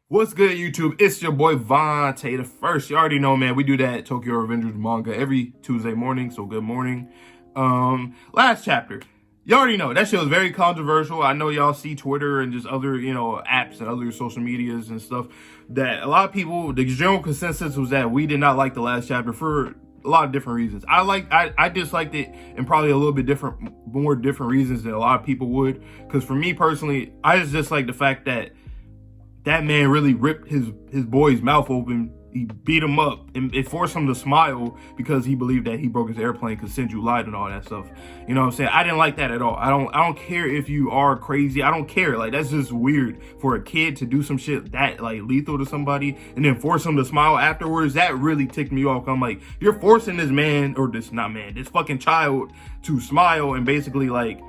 What's good, YouTube? It's your boy Vontae the First. You already know, man. We do that Tokyo Revengers manga every Tuesday morning, so good morning. Last chapter. You already know that shit was very controversial. I know y'all see Twitter and just other, apps and other social medias and stuff that a lot of people. The general consensus was that we did not like the last chapter for a lot of different reasons. I disliked it and probably a little bit more different reasons than a lot of people would. Because for me personally, I just dislike the fact that that man really ripped his boy's mouth open. He beat him up and it forced him to smile because he believed that he broke his airplane because Senju lied and all that stuff. You know what I'm saying? I didn't like that at all. I don't care if you are crazy. I don't care. Like, that's just weird for a kid to do some shit that like lethal to somebody and then force him to smile afterwards. That really ticked me off. I'm like, you're forcing this man, or this fucking child to smile and basically like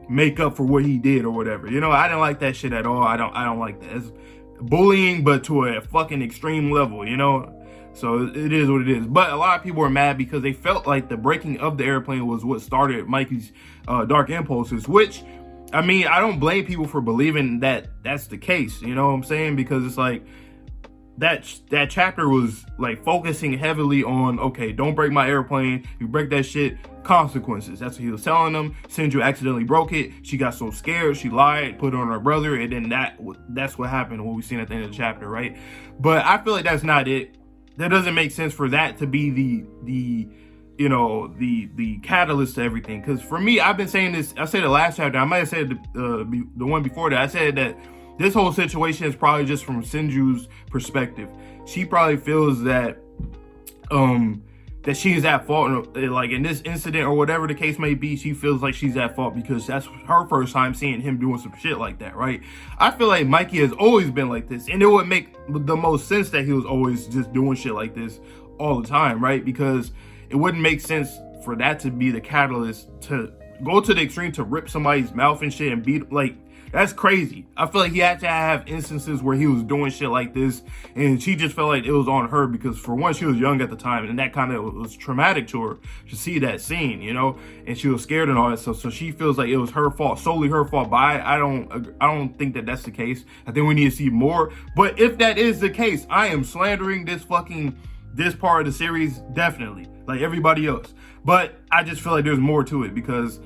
make up for what he did or whatever. I didn't like that shit at all. I don't like that. It's bullying, but to a fucking extreme level, so it is what it is. But a lot of people are mad because they felt like the breaking of the airplane was what started Mikey's dark impulses, which, I mean, I don't blame people for believing that that's the case, you know what I'm saying? Because it's like that chapter was like focusing heavily on, okay, don't break my airplane. You break that shit, consequences. That's what he was telling them. Senju accidentally broke it. She got so scared, she lied, put it on her brother, and then that's what happened, what we seen at the end of the chapter, right? But I feel like that's not it. That doesn't make sense for that to be the catalyst to everything. Because for me, I've been saying this. I said the last chapter. I might have said the one before that. I said that this whole situation is probably just from Senju's perspective. She probably feels that that she's at fault, like in this incident or whatever the case may be. She feels like she's at fault because that's her first time seeing him doing some shit like that, right? I feel like Mikey has always been like this, and it would make the most sense that he was always just doing shit like this all the time, right? Because it wouldn't make sense for that to be the catalyst to go to the extreme to rip somebody's mouth and shit and beat, like, that's crazy. I feel like he had to have instances where he was doing shit like this, and she just felt like it was on her because, for one, she was young at the time, and that kind of was traumatic to her to see that scene, and she was scared and all that stuff. So she feels like it was her fault, solely her fault. But I don't think that that's the case. I think we need to see more. But if that is the case, I am slandering this part of the series, definitely, like everybody else. But I just feel like there's more to it because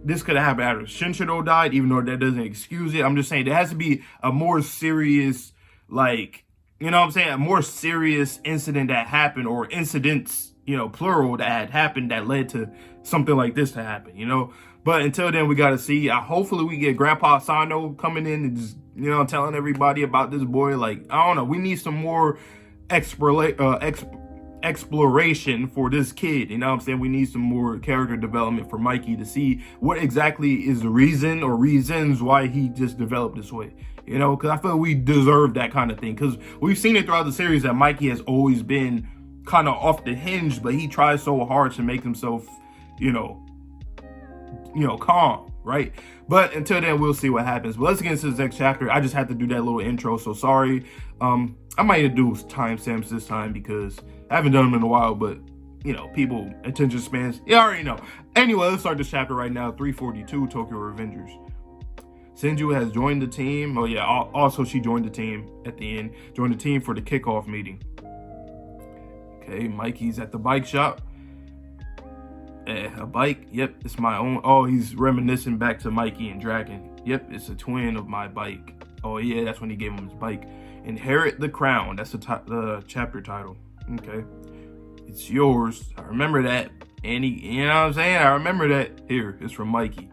this could have happened after Shinshiro died, even though that doesn't excuse it. I'm just saying there has to be a more serious, like, a more serious incident that happened, or incidents, plural, that had happened that led to something like this to happen, But until then, we got to see. Hopefully we get Grandpa Sano coming in and just, telling everybody about this boy. Like, I don't know. We need some more exploration for this kid, we need some more character development for Mikey to see what exactly is the reason or reasons why he just developed this way, because I feel we deserve that kind of thing, because we've seen it throughout the series that Mikey has always been kind of off the hinge, but he tries so hard to make himself calm, right? But until then, we'll see what happens. But let's get into this next chapter. I just had to do that little intro, so sorry. I might do timestamps this time because I haven't done them in a while, but people, attention spans, you already know. Anyway, let's start this chapter right now. 342, Tokyo Revengers. Senju has joined the team. Oh yeah, also she joined the team at the end. Joined the team for the kickoff meeting. Okay, Mikey's at the bike shop. A bike? Yep, it's my own. Oh, he's reminiscing back to Mikey and Dragon. Yep, it's a twin of my bike. Oh yeah, that's when he gave him his bike. Inherit the crown. That's the chapter title. Okay, it's yours. I remember that. And you know what I'm saying? I remember that. Here, it's from Mikey.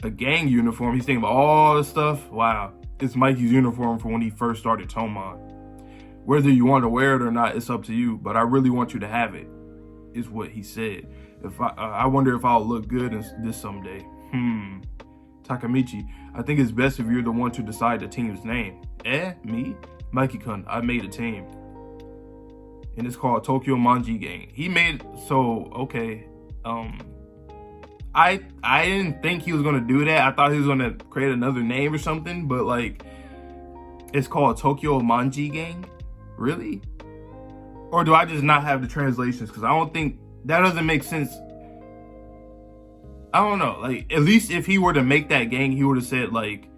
A gang uniform. He's thinking about all this stuff. Wow, it's Mikey's uniform from when he first started Toman. Whether you want to wear it or not, it's up to you. But I really want you to have it, is what he said. If I wonder if I'll look good in this someday. Takamichi, I think it's best if you're the one to decide the team's name. Me? Mikey-kun, I made a team. And it's called Tokyo Manji Gang. He made, so, okay. I didn't think he was gonna do that. I thought he was gonna create another name or something, but like, it's called Tokyo Manji Gang? Really? Or do I just not have the translations? Because I don't think, that doesn't make sense. I don't know. Like, at least if he were to make that gang, he would have said, like,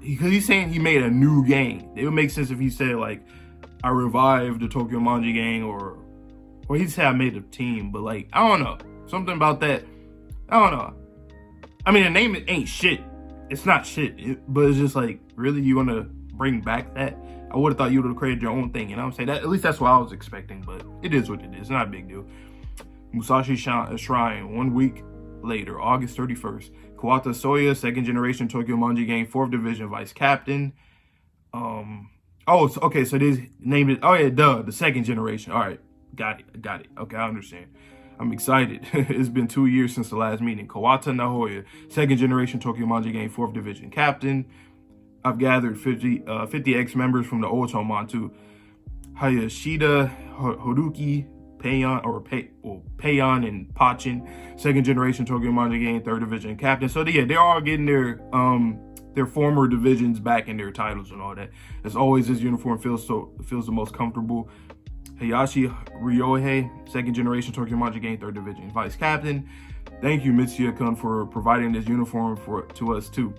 because he's saying he made a new gang. It would make sense if he said like, I revived the Tokyo Manji gang, or he said I made a team. But like, I don't know, something about that. I don't know. I mean, the name ain't shit. It's not shit. But it's just like, really, you want to bring back that? I would have thought you would have created your own thing. You know what I'm saying? That, at least that's what I was expecting. But it is what it is. It's not a big deal. Musashi Shrine, 1 week later, August 31st. Kawata Soya, 2nd generation Tokyo Manji gang, 4th division vice captain. Okay, so they named it, the 2nd generation. All right, got it. Okay, I understand. I'm excited. It's been 2 years since the last meeting. Kawata Nahoya, 2nd generation Tokyo Manji gang, 4th division captain. I've gathered 50 ex-members from the old Toman too. Hayashida, Horuki, Payon and Pachin, 2nd generation Tokyo Manji gang, 3rd division captain. So yeah, they're all getting their former divisions back in their titles and all that. As always, this uniform feels the most comfortable. Hayashi Ryohei, 2nd generation Tokyo Manji gang, 3rd division vice captain. Thank you, Mitsuya-kun, for providing this uniform to us too.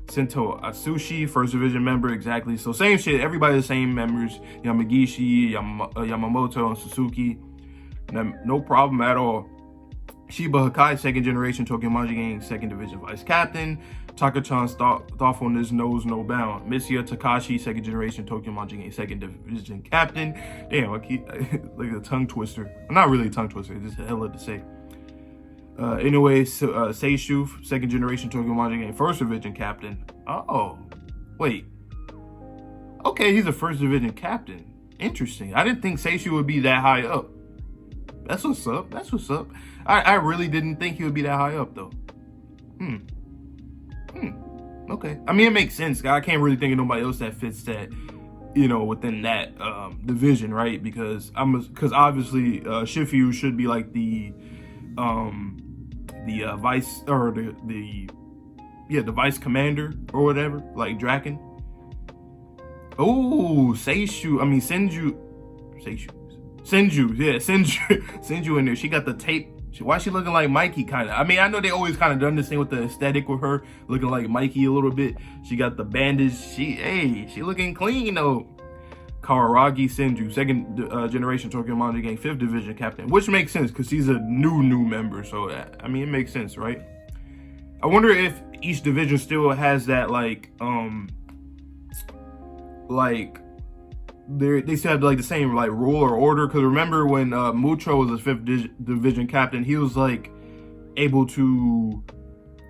Sento Asushi, 1st division member, exactly. So same shit, everybody the same members. Yamagishi, Yamamoto, and Suzuki. No problem at all. Shiba Hakai, 2nd generation Tokyo Manji gang, 2nd division vice captain. Taka-chan's thoughtfulness knows no bound. Mitsuya Takashi, 2nd generation Tokyo Manji gang, 2nd division captain. Damn, I keep like a tongue twister. Not really a tongue twister, it's just a hell of to say. Anyway, Seishu, 2nd generation Tokyo Manji gang, 1st division captain. Oh, wait. Okay, he's a 1st division captain. Interesting. I didn't think Seishu would be that high up. That's what's up. I really didn't think he would be that high up though. Okay. I mean, it makes sense. I can't really think of nobody else that fits that, within that division, right? Because obviously Shifyu should be like the vice, or the vice commander or whatever, like Draken. Oh, Senju, Senju in there. She got the tape. Why is she looking like Mikey, kind of? I mean, I know they always kind of done this thing with the aesthetic with her, looking like Mikey a little bit. She got the bandage. She looking clean, though. Kawaragi Senju, 2nd generation Tokyo Manji gang, 5th division captain, which makes sense because he's a new member. So, I mean, it makes sense, right? I wonder if each division still has that, they still have like the same like rule or order, because remember when Mucho was the 5th division captain, he was like able to,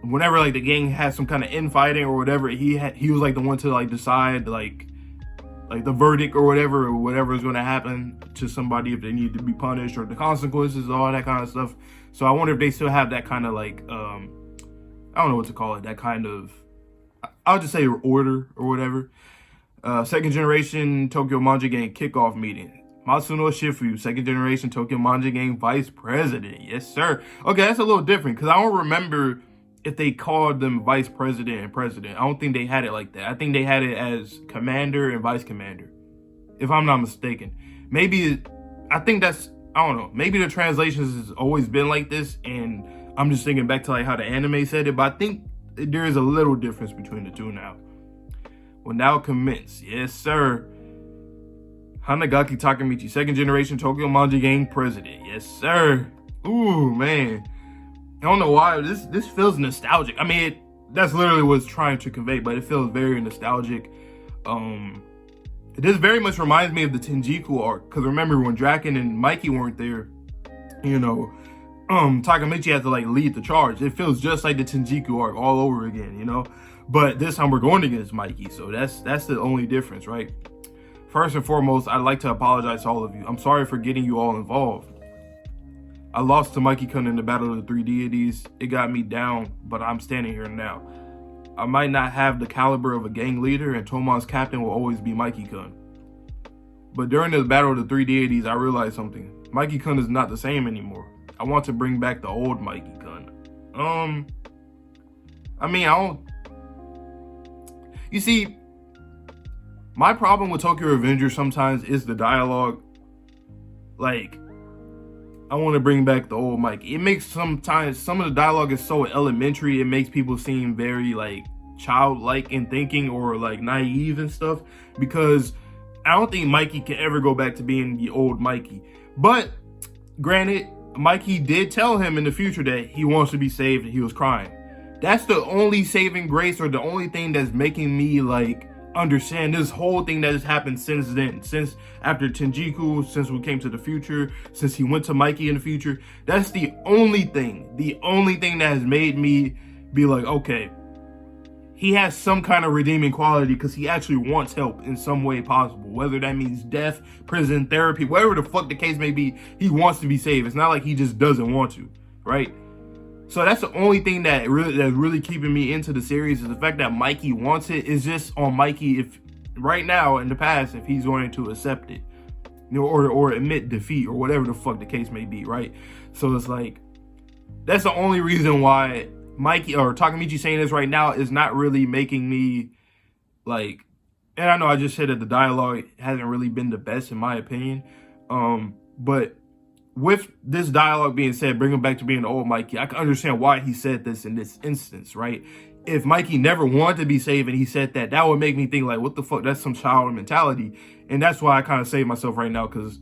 whenever like the gang had some kind of infighting or whatever, he was like the one to like decide like the verdict or whatever is going to happen to somebody, if they need to be punished or the consequences, all that kind of stuff. So I wonder if they still have that kind of like I don't know what to call it, that kind of, I'll just say order or whatever. 2nd generation Tokyo Manji gang kickoff meeting. Matsuno Shifu, 2nd generation Tokyo Manji gang vice president. Yes, sir. Okay, that's a little different because I don't remember if they called them vice president and president. I don't think they had it like that. I think they had it as commander and vice commander, if I'm not mistaken. Maybe, I think that's, I don't know. Maybe the translations has always been like this, and I'm just thinking back to like how the anime said it, but I think there is a little difference between the two now. Will now commence. Yes, sir. Hanagaki Takemichi, 2nd generation Tokyo Manji gang president. Yes, sir. Ooh, man. I don't know why. This feels nostalgic. I mean, that's literally what it's trying to convey, but it feels very nostalgic. This very much reminds me of the Tenjiku arc, because remember when Draken and Mikey weren't there, Takemichi had to like lead the charge. It feels just like the Tenjiku arc all over again, But this time we're going against Mikey, so that's the only difference, right? First and foremost, I'd like to apologize to all of you. I'm sorry for getting you all involved. I lost to Mikey-kun in the Battle of the Three Deities. It got me down, but I'm standing here now. I might not have the caliber of a gang leader, and Toman's captain will always be Mikey-kun. But during the Battle of the Three Deities, I realized something. Mikey-kun is not the same anymore. I want to bring back the old Mikey-kun. You see, my problem with Tokyo Revengers sometimes is the dialogue. Like, I want to bring back the old Mike. It makes sometimes, some of the dialogue is so elementary, it makes people seem very like childlike in thinking or like naive and stuff, because I don't think Mikey can ever go back to being the old Mikey. But granted, Mikey did tell him in the future that he wants to be saved and he was crying. That's the only saving grace, or the only thing that's making me like understand this whole thing that has happened since then, since after Tenjiku, since we came to the future, since he went to Mikey in the future. That's the only thing that has made me be like, okay, he has some kind of redeeming quality, because he actually wants help in some way possible, whether that means death, prison, therapy, whatever the fuck the case may be. He wants to be saved. It's not like he just doesn't want to, right? So that's the only thing that's really keeping me into the series, is the fact that Mikey wants it. Is just on Mikey, if right now in the past, if he's going to accept it, you know, or admit defeat, or whatever the fuck the case may be, right? So it's like, that's the only reason why Mikey or Takemichi saying this right now is not really making me like, and I know I just said that the dialogue hasn't really been the best in my opinion, but with this dialogue being said, bring him back to being the old Mikey, I can understand why he said this in this instance, right? If Mikey never wanted to be saved and he said that, that would make me think like, what the fuck, that's some child mentality. And that's why I kind of save myself right now, because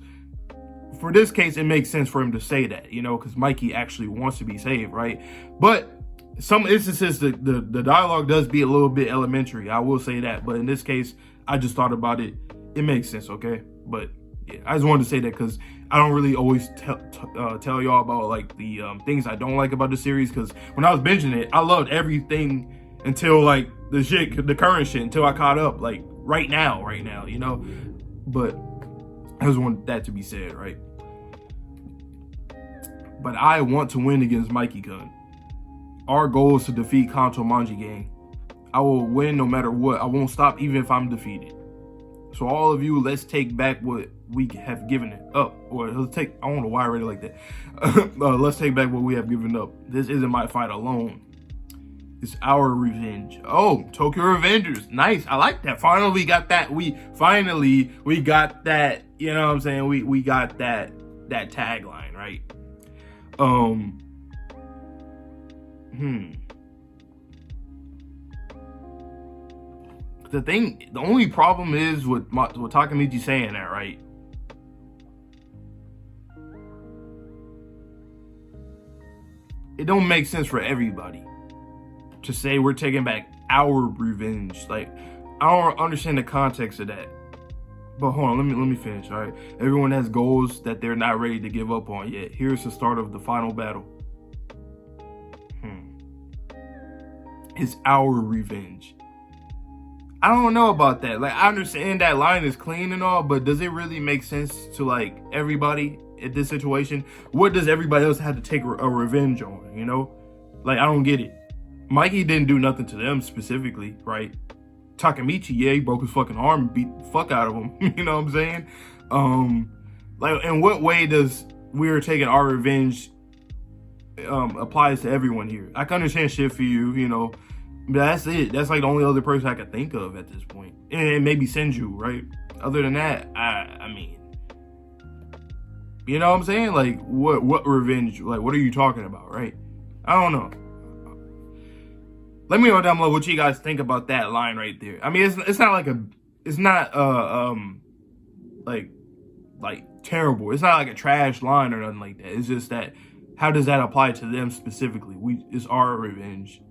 for this case, it makes sense for him to say that, you know, because Mikey actually wants to be saved, right? But some instances, the dialogue does be a little bit elementary, I will say that. But in this case, I just thought about it. It makes sense, okay? But yeah, I just wanted to say that because I don't really always tell y'all about like the things I don't like about the series, because when I was binging it, I loved everything until like the current shit, until I caught up like right now, you know. But I just want that to be said, right? But I want to win against Mikey-kun. Our goal is to defeat Kanto Manji Gang. I will win no matter what. I won't stop even if I'm defeated. So all of you, let's take back what we have given it up. Or let's take, I don't know why I read it like that. Let's take back what we have given up. This isn't my fight alone. It's our revenge. Oh, Tokyo Revengers. Nice. I like that. Finally, we got that. We got that. You know what I'm saying? We got that tagline, right? The only problem is with Takemichi saying that, right? It don't make sense for everybody to say we're taking back our revenge. Like, I don't understand the context of that. But hold on, let me finish, all right? Everyone has goals that they're not ready to give up on yet. Here's the start of the final battle. It's our revenge. I don't know about that. Like, I understand that line is clean and all, but does it really make sense to like everybody at this situation? What does everybody else have to take a revenge on, you know? Like, I don't get it. Mikey didn't do nothing to them specifically, right? Takemichi, yeah, he broke his fucking arm and beat the fuck out of him. You know what I'm saying? Like, in what way does we're taking our revenge applies to everyone here? I can understand shit for you know, but that's it. That's like the only other person I could think of at this point. And maybe Senju, right? Other than that, I mean, you know what I'm saying? Like, what revenge? Like, what are you talking about, right? I don't know. Let me know down below what you guys think about that line right there. I mean, it's not like it's not like terrible. It's not like a trash line or nothing like that. It's just that, how does that apply to them specifically? It's our revenge.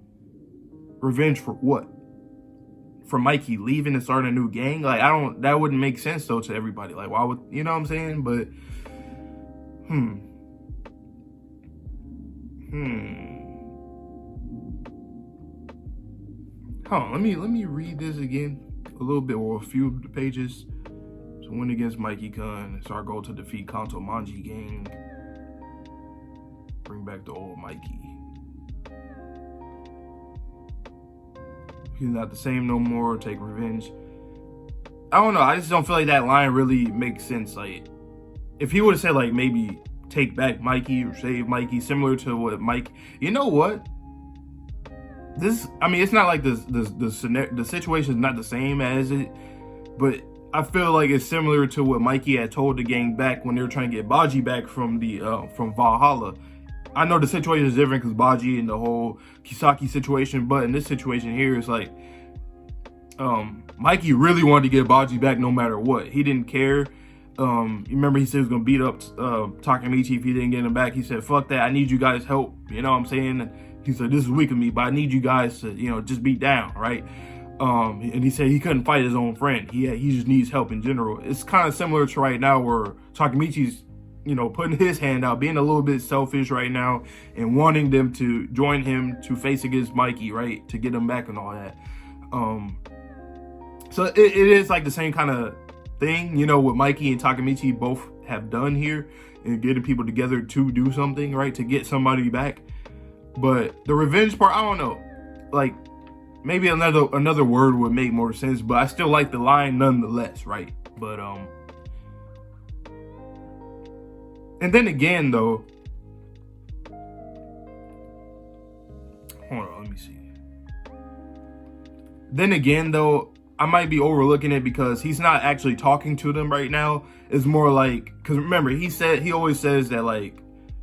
Revenge for what? For Mikey leaving and starting a new gang? Like, that wouldn't make sense though to everybody. Like, why would, you know what I'm saying? But Hold on, let me read this again a little bit, or a few of the pages. So, win against Mikey-kun. It's our goal to defeat Kanto Manji Gang. Bring back the old Mikey. He's not the same no more. Take revenge. I don't know. I just don't feel like that line really makes sense. Like, if he would have said like maybe take back Mikey or save Mikey, similar to what Mike. You know what? I mean, it's not like the situation is not the same as it, but I feel like it's similar to what Mikey had told the gang back when they were trying to get Baji back from the from Valhalla. I know the situation is different because Baji and the whole Kisaki situation, but in this situation here, it's like Mikey really wanted to get Baji back no matter what. He didn't care. You remember he said he was gonna beat up Takemichi if he didn't get him back. He said, "Fuck that! I need you guys' help." You know what I'm saying? He said, "This is weak of me, but I need you guys to, you know, just beat down, right?" And he said he couldn't fight his own friend. He just needs help in general. It's kind of similar to right now where Takemichi's, you know, putting his hand out, being a little bit selfish right now, and wanting them to join him to face against Mikey, right, to get him back and all that. So it is like the same kind of thing, you know, what Mikey and Takemichi both have done here, and getting people together to do something, right, to get somebody back. But the revenge part, I don't know, like maybe another word would make more sense, but I still like the line nonetheless, right? But and then again though, hold on, let me see. Then again though, I might be overlooking it because he's not actually talking to them right now. It's more like, because remember, he always says that, like,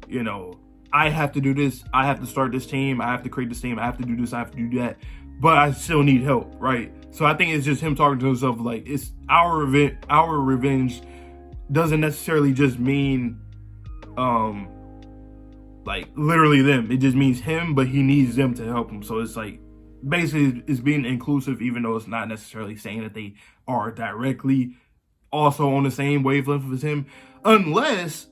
you know, I have to do this, I have to start this team, I have to create this team, I have to do this, I have to do that, but I still need help, right? So I think it's just him talking to himself, like, it's our revenge doesn't necessarily just mean like literally them. It just means him, but he needs them to help him. So it's like basically it's being inclusive, even though it's not necessarily saying that they are directly also on the same wavelength as him, unless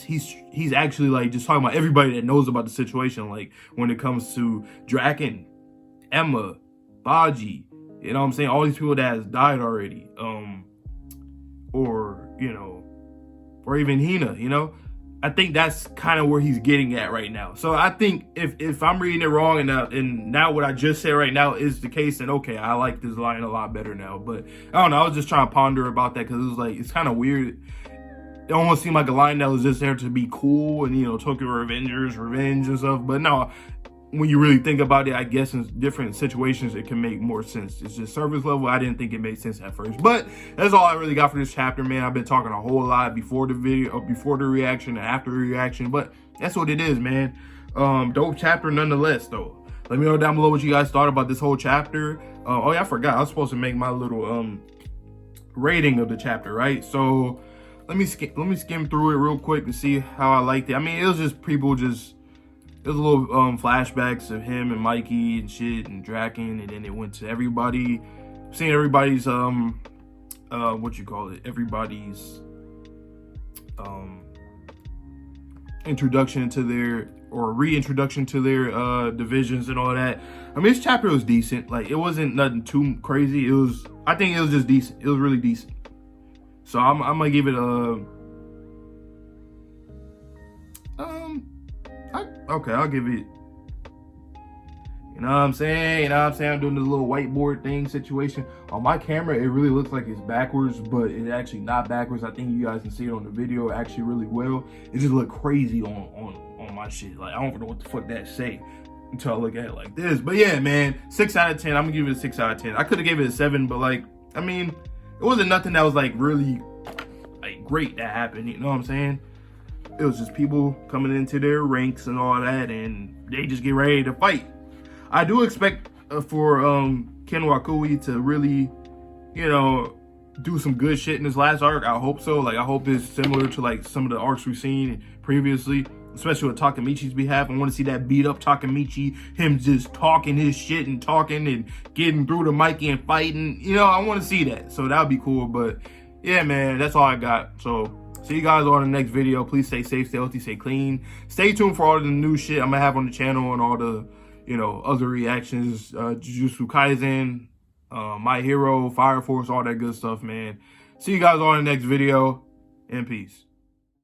he's actually like just talking about everybody that knows about the situation, like when it comes to Draken, Emma, Baji, you know what I'm saying, all these people that has died already, or, you know, or even Hina, you know. I think that's kind of where he's getting at right now. So I think if I'm reading it wrong and now what I just said right now is the case, then okay, I like this line a lot better now. But I don't know, I was just trying to ponder about that because it was like, it's kind of weird. It almost seemed like a line that was just there to be cool and, you know, Tokyo Revengers, revenge and stuff. But no, when you really think about it, I guess in different situations, it can make more sense. It's just surface level. I didn't think it made sense at first. But that's all I really got for this chapter, man. I've been talking a whole lot before the video, before the reaction and after the reaction. But that's what it is, man. Dope chapter nonetheless, though. Let me know down below what you guys thought about this whole chapter. Oh, yeah, I forgot. I was supposed to make my little rating of the chapter, right? So let me skim through it real quick to see how I liked it. I mean, it was just people just... There's a little flashbacks of him and Mikey and shit and Draken, and then it went to everybody, seeing everybody's what you call it, everybody's introduction to their, or reintroduction to their divisions and all that. I mean, this chapter was decent. Like, it wasn't nothing too crazy. It was, I think it was just decent. It was really decent. So I'm gonna give it a okay, I'll give it, you know what I'm saying? You know what I'm saying? I'm doing this little whiteboard thing situation. On my camera, it really looks like it's backwards, but it's actually not backwards. I think you guys can see it on the video actually really well. It just look crazy on my shit. Like, I don't know what the fuck that say until I look at it like this. But yeah, man, 6 out of 10. I'm gonna give it a 6 out of 10. I could have gave it a 7, but like, I mean, it wasn't nothing that was like really like great that happened. You know what I'm saying? It was just people coming into their ranks and all that, and they just get ready to fight. I do expect for Ken Wakui to really, you know, do some good shit in this last arc. I hope so. Like, I hope it's similar to like some of the arcs we've seen previously, especially with Takemichi's behalf. I want to see that beat up Takemichi, him just talking his shit and talking and getting through to Mikey and fighting. You know, I want to see that. So that would be cool. But yeah, man, that's all I got. So see you guys on the next video. Please stay safe, stay healthy, stay clean. Stay tuned for all the new shit I'm gonna have on the channel and all the, you know, other reactions. Jujutsu Kaisen, My Hero, Fire Force, all that good stuff, man. See you guys on the next video, and peace.